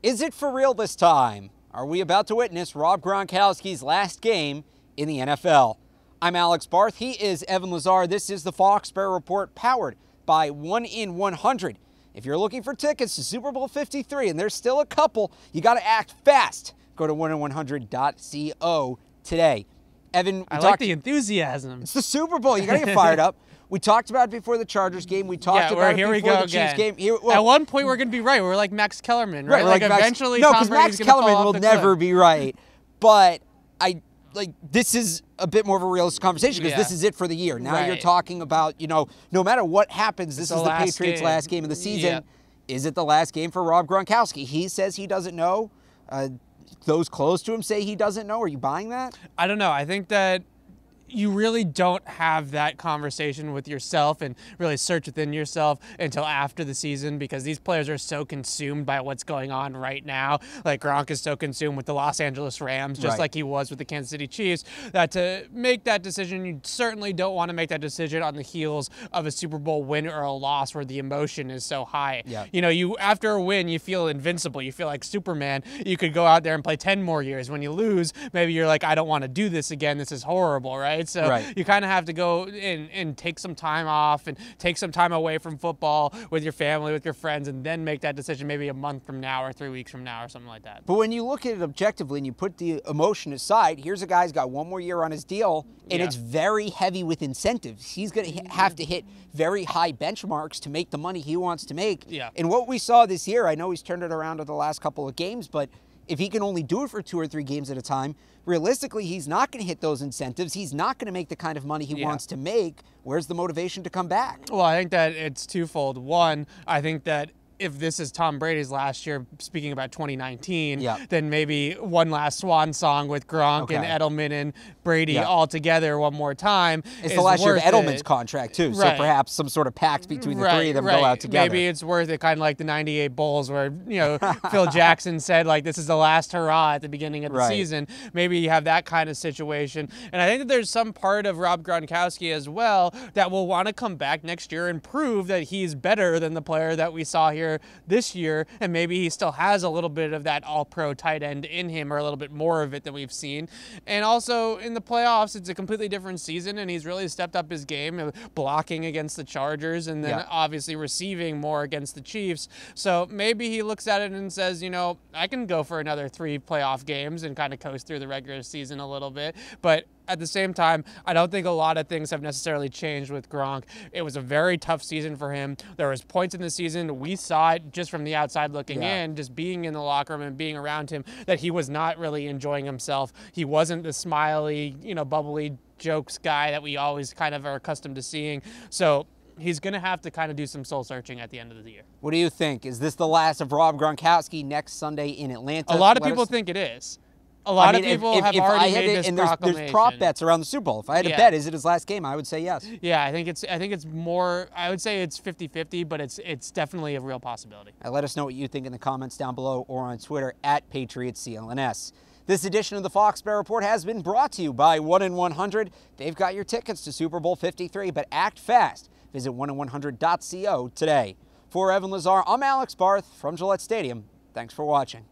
Is it for real this time? Are we about to witness Rob Gronkowski's last game in the NFL? I'm Alex Barth. He is Evan Lazar. This is the Foxboro Report, powered by 1 in 100. If you're looking for tickets to Super Bowl 53, and there's still a couple, you got to act fast. Go to 1in100.co today. Evan, I like the enthusiasm. It's the Super Bowl. You got to get fired up. We talked about it before the Chargers game. We talked about it before the Chiefs game. At one point, we're going to be right. We're like Max Kellerman, right? Like eventually, no, Tom because Max Brady's gonna Kellerman fall will off the never cliff. be right. But this is a bit more of a realistic conversation because this is it for the year. Now you're talking about, no matter what happens, this is the Patriots' last game of the season. Yep. Is it the last game for Rob Gronkowski? He says he doesn't know. Those close to him say he doesn't know. Are you buying that? I don't know. I think that you really don't have that conversation with yourself and really search within yourself until after the season, because these players are so consumed by what's going on right now. Like Gronk is so consumed with the Los Angeles Rams, just like he was with the Kansas City Chiefs, that to make that decision, you certainly don't want to make that decision on the heels of a Super Bowl win or a loss where the emotion is so high. Yeah. You after a win, you feel invincible. You feel like Superman. You could go out there and play 10 more years. When you lose, maybe you're like, I don't want to do this again. This is horrible, right? So you kind of have to go and take some time off and take some time away from football with your family, with your friends, and then make that decision maybe a month from now or 3 weeks from now or something like that. But when you look at it objectively and you put the emotion aside, here's a guy who's got one more year on his deal, and it's very heavy with incentives. He's going to have to hit very high benchmarks to make the money he wants to make. And what we saw this year, I know he's turned it around to the last couple of games, but if he can only do it for 2 or 3 games at a time, realistically, he's not going to hit those incentives. He's not going to make the kind of money he wants to make. Where's the motivation to come back? Well, I think that it's twofold. One, I think that if this is Tom Brady's last year, speaking about 2019, then maybe one last swan song with Gronk and Edelman and Brady all together one more time. It's the last year of Edelman's contract, too, so perhaps some sort of pact between the three of them go out together. Maybe it's worth it, kind of like the 98 Bulls where, Phil Jackson said, like, this is the last hurrah at the beginning of the season. Maybe you have that kind of situation. And I think that there's some part of Rob Gronkowski as well that will want to come back next year and prove that he's better than the player that we saw here this year, and maybe he still has a little bit of that all-pro tight end in him, or a little bit more of it than we've seen. And also in the playoffs, it's a completely different season, and he's really stepped up his game, blocking against the Chargers, and then obviously receiving more against the Chiefs. So maybe he looks at it and says, I can go for another 3 playoff games and kind of coast through the regular season a little bit. But at the same time, I don't think a lot of things have necessarily changed with Gronk. It was a very tough season for him. There was points in the season, we saw it just from the outside looking in, just being in the locker room and being around him, that he was not really enjoying himself. He wasn't the smiley, bubbly jokes guy that we always kind of are accustomed to seeing. So he's going to have to kind of do some soul searching at the end of the year. What do you think? Is this the last of Rob Gronkowski next Sunday in Atlanta? A lot of people think it is. A lot of people have already made this proclamation. There's prop bets around the Super Bowl. If I had to bet, is it his last game? I would say yes. Yeah, I think it's more. I would say it's 50-50, but it's definitely a real possibility. Let us know what you think in the comments down below or on Twitter @PatriotsCLNS. This edition of the Foxboro Report has been brought to you by 1 in 100. They've got your tickets to Super Bowl 53, but act fast. Visit 1in100.co today. For Evan Lazar, I'm Alex Barth from Gillette Stadium. Thanks for watching.